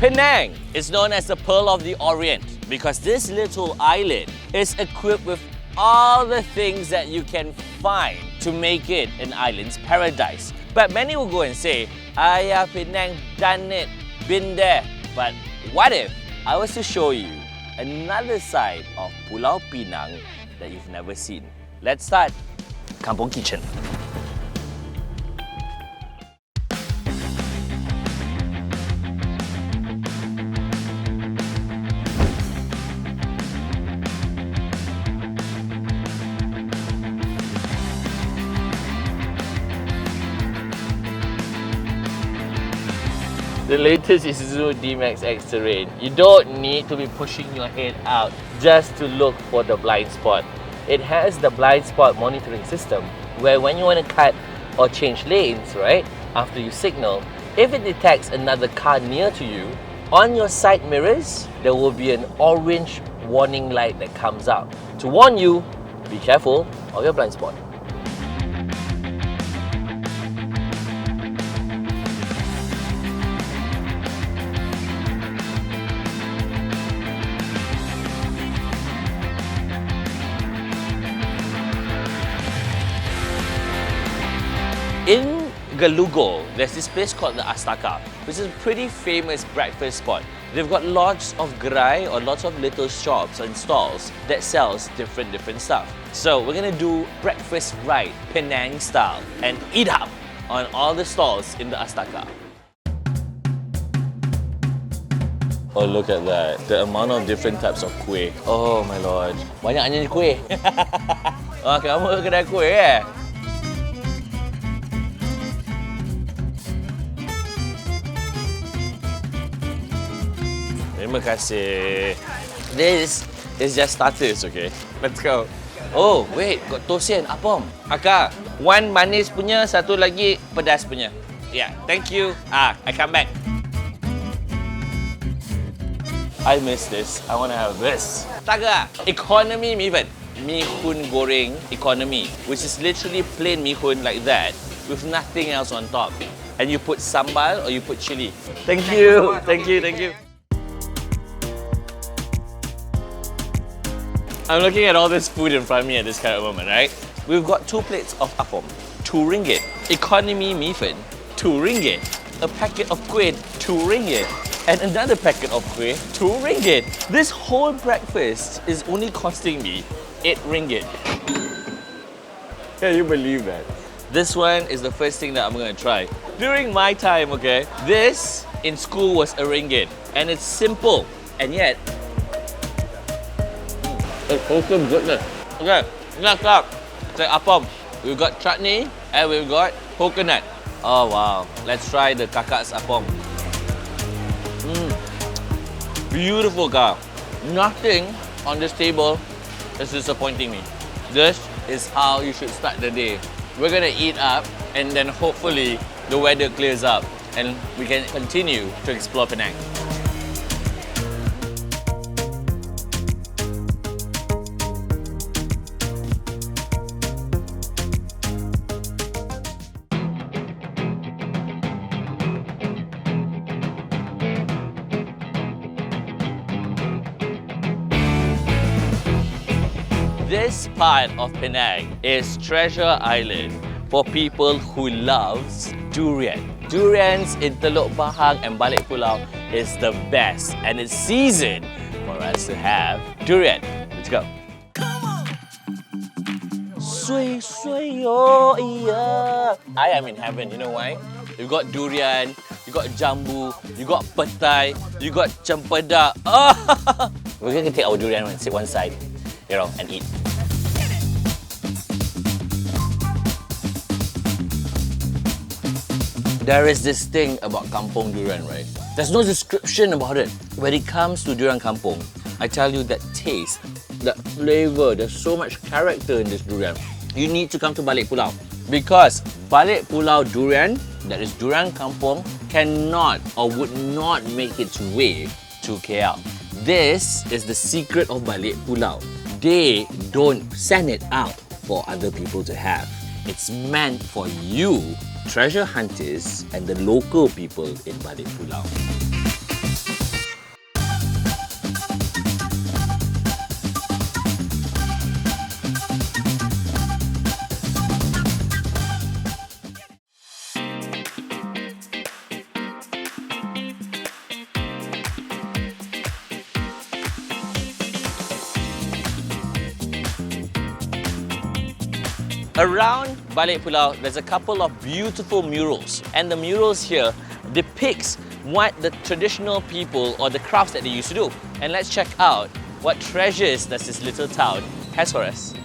Penang is known as the Pearl of the Orient because this little island is equipped with all the things that you can find to make it an island's paradise. But many will go and say, "Ayah, Penang, done it, been there." But what if I was to show you another side of Pulau Pinang that you've never seen? Let's start Kampung Kitchen. The latest Isuzu D-Max X Terrain. You don't need to be pushing your head out just to look for the blind spot. It has the blind spot monitoring system where when you want to cut or change lanes, right, after you signal, if it detects another car near to you, on your side mirrors, there will be an orange warning light that comes out to warn you, be careful of your blind spot. In Galugo, there's this place called the Astaka, which is a pretty famous breakfast spot. They've got lots of gerai or lots of little shops and stalls that sells different stuff. So we're gonna do breakfast right, Penang style, and eat up on all the stalls in the Astaka. Oh, look at that. The amount of different types of kueh. Oh my lord. Banyaknya ni kueh. Oh, kamu kedai kueh eh? Terima kasih. This is just starters, okay? Let's go. Oh, wait, got tosian, apam. Akak, one manis punya, satu lagi pedas punya. Yeah, thank you. I come back. I miss this. I want to have this. Taga, economy mi fan. Mi hoon goreng economy, which is literally plain mi hoon like that with nothing else on top. And you put sambal or you put chili. Thank you. Thank you. Thank you. I'm looking at all this food in front of me at this kind of moment, right? We've got 2 plates of apam, 2 ringgit. Economy mi fan, 2 ringgit. A packet of kueh, 2 ringgit. And another packet of kueh, 2 ringgit. This whole breakfast is only costing me 8 ringgit. Can you believe that? This one is the first thing that I'm gonna try. During my time, okay, this in school was a ringgit. And it's simple, and yet it's wholesome goodness. Okay, next up, it's apam. We've got chutney and we've got coconut. Oh wow, let's try the kakak's apam. Beautiful ka. Nothing on this table is disappointing me. This is how you should start the day. We're gonna eat up and then hopefully the weather clears up and we can continue to explore Penang. This part of Penang is Treasure Island for people who loves durian. Durians in Teluk Bahang and Balik Pulau is the best and it's season for us to have durian. Let's go. Sui sui oh yeah. I am in heaven, you know why? You got durian, you got jambu, you got petai, you got cempedak. Oh. We're gonna take our durian and sit one side, you know, and eat. There is this thing about Kampung Durian, right? There's no description about it. When it comes to durian kampung, I tell you that taste, that flavor, there's so much character in this durian. You need to come to Balik Pulau because Balik Pulau durian, that is durian kampung, cannot or would not make its way to KL. This is the secret of Balik Pulau. They don't send it out for other people to have. It's meant for you, treasure hunters, and the local people in Balik Pulau. Around Balik Pulau, there's a couple of beautiful murals, and the murals here depicts what the traditional people or the crafts that they used to do. And let's check out what treasures does this little town has for us.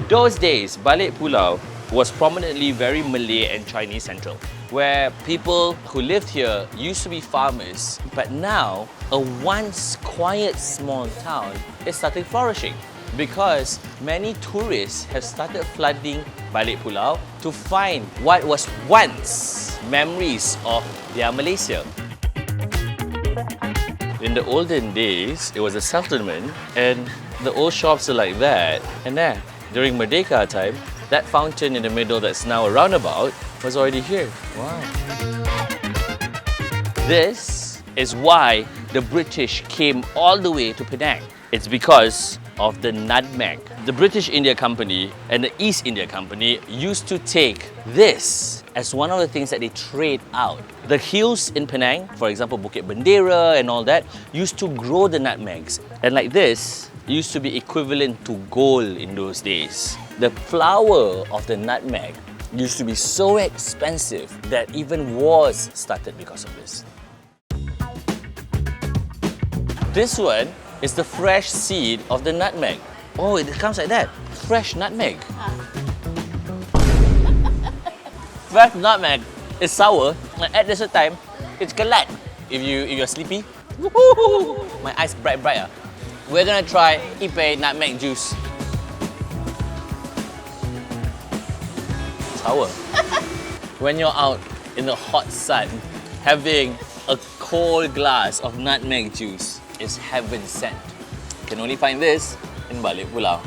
Those days, Balik Pulau was prominently very Malay and Chinese central, where people who lived here used to be farmers, but now a once quiet small town is starting flourishing because many tourists have started flooding Balik Pulau to find what was once memories of their Malaysia. In the olden days, it was a settlement and the old shops are like that, and there, during Merdeka time, that fountain in the middle that's now a roundabout was already here. Wow. This is why the British came all the way to Penang. It's because of the nutmeg. The British India Company and the East India Company used to take this as one of the things that they trade out. The hills in Penang, for example Bukit Bendera and all that, used to grow the nutmegs. And like this, used to be equivalent to gold in those days. The flower of the nutmeg used to be so expensive that even wars started because of this. This one is the fresh seed of the nutmeg. Oh, it comes like that. Fresh nutmeg. Fresh nutmeg is sour, and at the same time, it's kelat. If you're sleepy, my eyes bright. We're gonna try ipe nutmeg juice. Sour. When you're out in the hot sun, having a cold glass of nutmeg juice is heaven sent. You can only find this in Balik Pulau.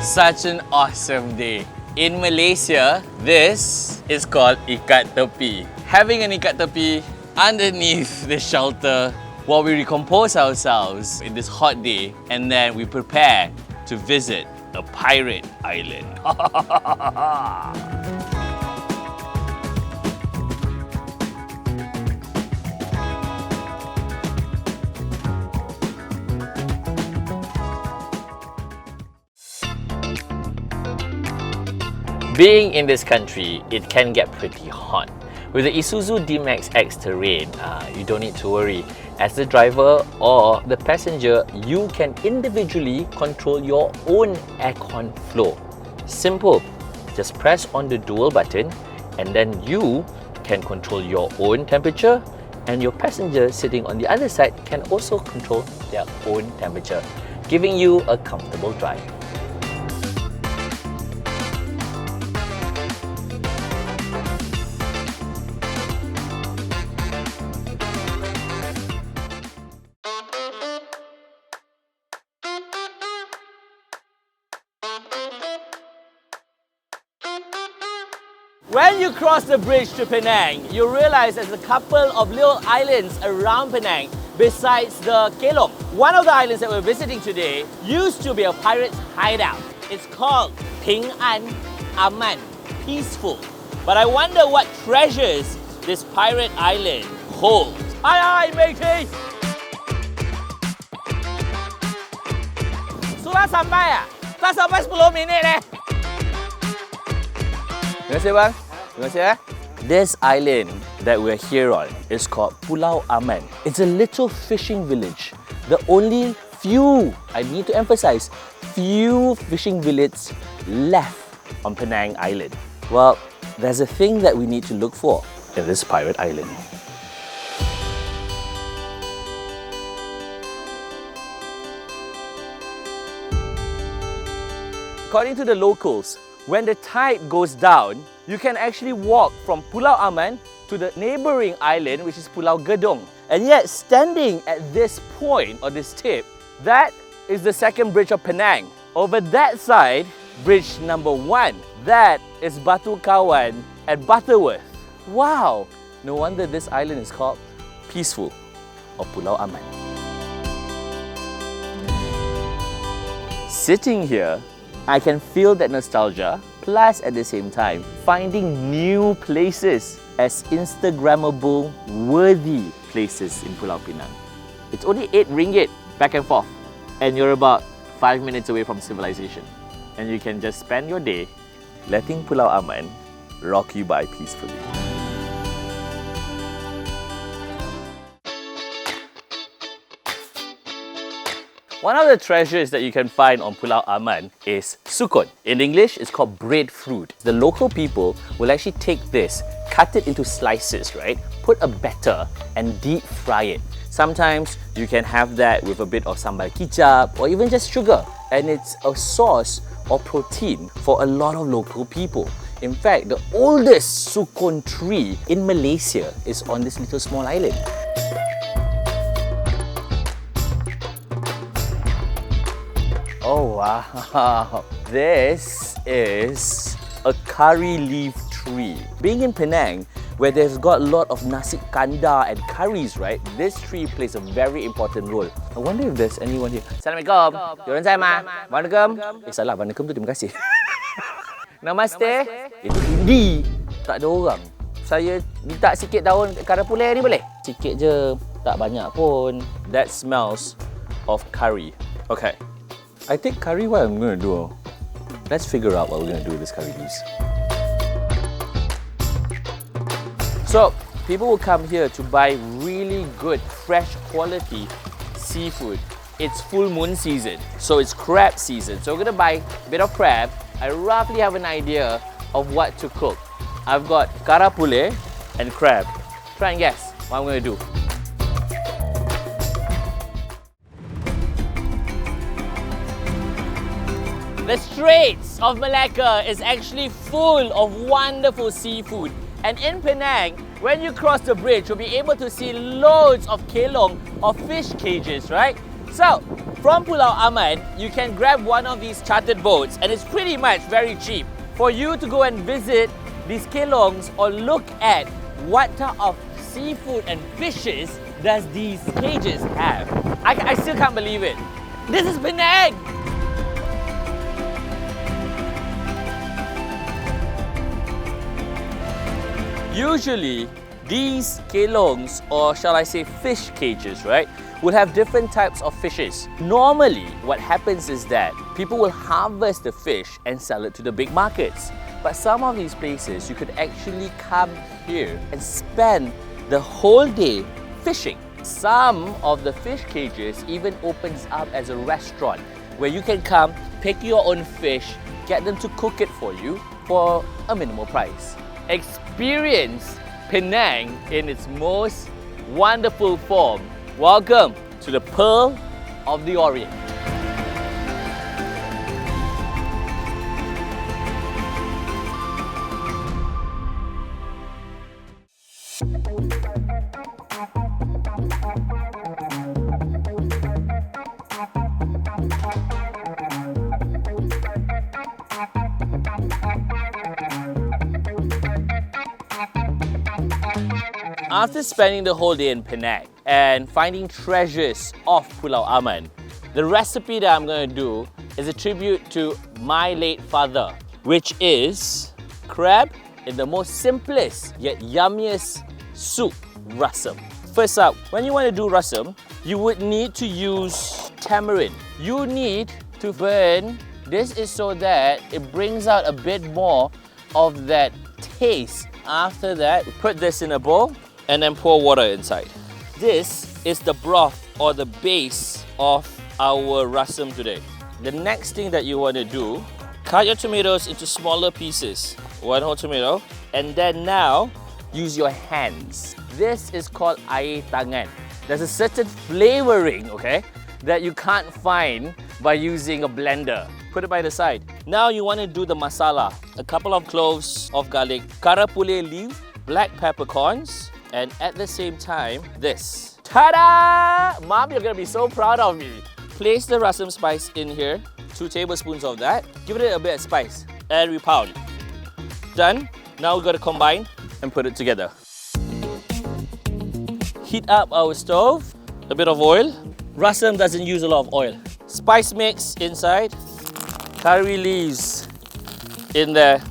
Such an awesome day. In Malaysia, this is called ikat tepi. Having an ikat tepi underneath the shelter while we recompose ourselves in this hot day, and then we prepare to visit a pirate island. Being in this country, it can get pretty hot. With the Isuzu D-Max X Terrain, you don't need to worry. As the driver or the passenger, you can individually control your own aircon flow. Simple. Just press on the dual button and then you can control your own temperature, and your passenger sitting on the other side can also control their own temperature, giving you a comfortable drive. When you cross the bridge to Penang, you realize there's a couple of little islands around Penang besides the Kelong. One of the islands that we're visiting today used to be a pirate's hideout. It's called Penang, Aman, peaceful. But I wonder what treasures this pirate island holds. Aye, matey! Sudah sampai ya? Tak sampai 10 minit eh? Terima kasih bang. Terima kasih eh. This island that we're here on is called Pulau Aman. It's a little fishing village. The only few, I need to emphasize, few fishing villages left on Penang Island. Well, there's a thing that we need to look for in this pirate island. According to the locals, when the tide goes down, you can actually walk from Pulau Aman to the neighbouring island, which is Pulau Gedong. And yet, standing at this point, or this tip, that is the second bridge of Penang. Over that side, bridge number 1. That is Batu Kawan at Butterworth. Wow! No wonder this island is called Peaceful, or Pulau Aman. Sitting here, I can feel that nostalgia, plus at the same time, finding new places as Instagrammable worthy places in Pulau Pinang. It's only 8 ringgit back and forth. And you're about 5 minutes away from civilization. And you can just spend your day letting Pulau Aman rock you by peacefully. One of the treasures that you can find on Pulau Aman is sukun. In English, it's called breadfruit. The local people will actually take this, cut it into slices, right? Put a batter and deep fry it. Sometimes you can have that with a bit of sambal kicap or even just sugar. And it's a source of protein for a lot of local people. In fact, the oldest sukun tree in Malaysia is on this little small island. Oh wow, this is a curry leaf tree. Being in Penang, where there's got a lot of nasi kandar and curries, right? This tree plays a very important role. I wonder if there's anyone here. Assalamualaikum. Diorang saya mah. Waalaikum. Salah, waalaikum tu terima kasih. Namaste. Itu Hindi. Tak ada orang. Saya minta sikit daun kara pulai ni boleh? Sikit je, tak banyak pun. That smells of curry. Okay. I think curry, what I'm going to do, let's figure out what we're going to do with this curry leaves. So, people will come here to buy really good, fresh quality seafood. It's full moon season, so it's crab season. So we're going to buy a bit of crab. I roughly have an idea of what to cook. I've got kara pule and crab. Try and guess what I'm going to do. The Straits of Malacca is actually full of wonderful seafood. And in Penang, when you cross the bridge, you'll be able to see loads of kelong or fish cages, right? So, from Pulau Aman, you can grab one of these chartered boats and it's pretty much very cheap for you to go and visit these kelongs or look at what type of seafood and fishes does these cages have. I still can't believe it. This is Penang! Usually, these kelongs, or shall I say fish cages, right, would have different types of fishes. Normally, what happens is that people will harvest the fish and sell it to the big markets. But some of these places, you could actually come here and spend the whole day fishing. Some of the fish cages even opens up as a restaurant where you can come, pick your own fish, get them to cook it for you for a minimal price. Experience Penang in its most wonderful form. Welcome to the Pearl of the Orient. After spending the whole day in Penang and finding treasures of Pulau Aman, the recipe that I'm going to do is a tribute to my late father, which is crab in the most simplest yet yummiest soup, rasam. First up, when you want to do rasam, you would need to use tamarind. You need to burn. This is so that it brings out a bit more of that taste. After that, put this in a bowl and then pour water inside. This is the broth or the base of our rasam today. The next thing that you want to do, cut your tomatoes into smaller pieces. One whole tomato. And then now, use your hands. This is called air tangan. There's a certain flavoring, okay, that you can't find by using a blender. Put it by the side. Now you want to do the masala. A couple of cloves of garlic, kara pule leaf, black peppercorns, and at the same time, this. Ta-da! Mom, you're gonna be so proud of me. Place the rasam spice in here, 2 tablespoons of that. Give it a bit of spice, and we pound. Done. Now we're gonna combine and put it together. Heat up our stove, a bit of oil. Rasam doesn't use a lot of oil. Spice mix inside, curry leaves in there.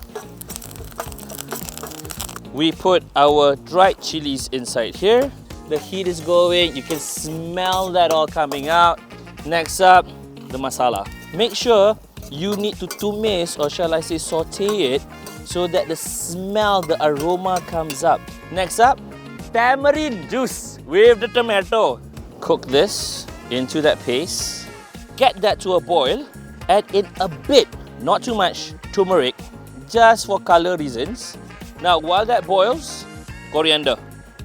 We put our dried chilies inside here. The heat is going. You can smell that all coming out. Next up, the masala. Make sure you need to tumis, or shall I say saute it, so that the smell, the aroma comes up. Next up, tamarind juice with the tomato. Cook this into that paste. Get that to a boil. Add in a bit, not too much, turmeric, just for color reasons. Now, while that boils, coriander.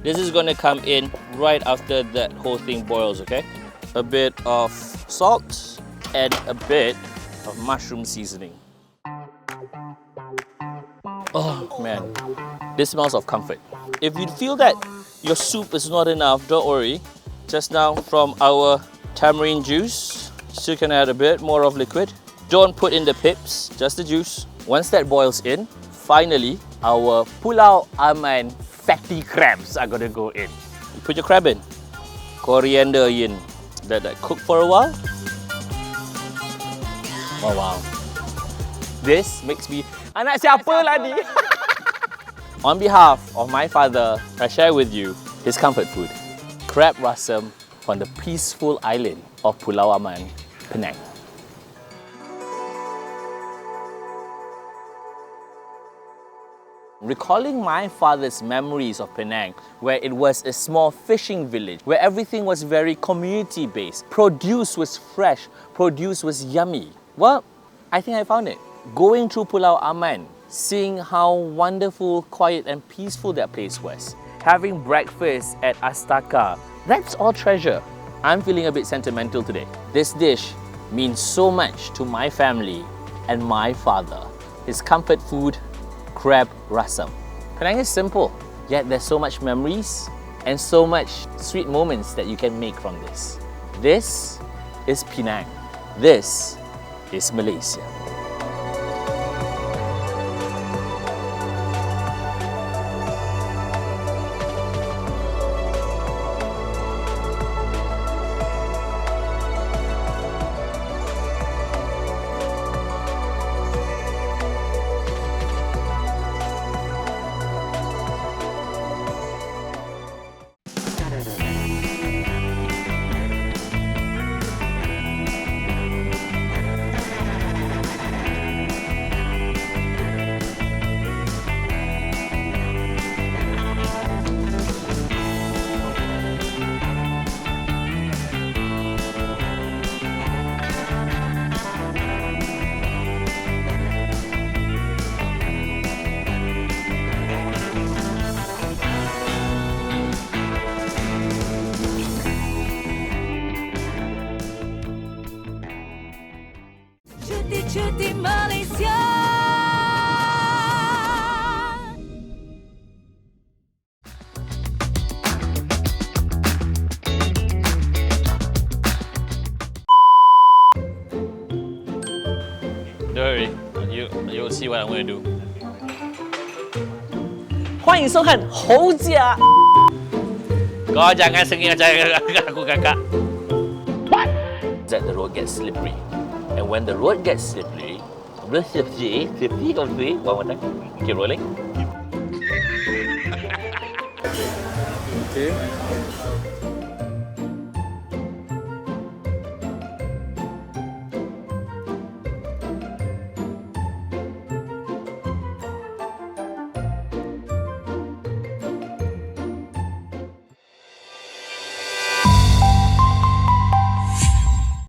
This is going to come in right after that whole thing boils, okay? A bit of salt and a bit of mushroom seasoning. Oh man, this smells of comfort. If you feel that your soup is not enough, don't worry. Just now from our tamarind juice, still can add a bit more of liquid. Don't put in the pips, just the juice. Once that boils in, finally, our Pulau Aman fatty crabs are gonna go in. You put your crab in, coriander in, let that cook for a while. Oh wow. This makes me... Anak siapa lah ni? On behalf of my father, I share with you his comfort food. Crab rasam on the peaceful island of Pulau Aman, Penang. Recalling my father's memories of Penang, where it was a small fishing village, where everything was very community-based. Produce was fresh, produce was yummy. Well, I think I found it. Going through Pulau Aman, seeing how wonderful, quiet and peaceful that place was. Having breakfast at Astaka, that's all treasure. I'm feeling a bit sentimental today. This dish means so much to my family and my father. His comfort food, crab rasam. Penang is simple, yet there's so much memories and so much sweet moments that you can make from this. This is Penang. This is Malaysia. Cuti Malaysia. Don't worry, you'll see what I'm going to do. 欢迎收看猴家。Kau jangan sengih macam aku kakak. That the road gets slippery, and when the road gets slippery, slippery, one more time. Keep rolling. Okay.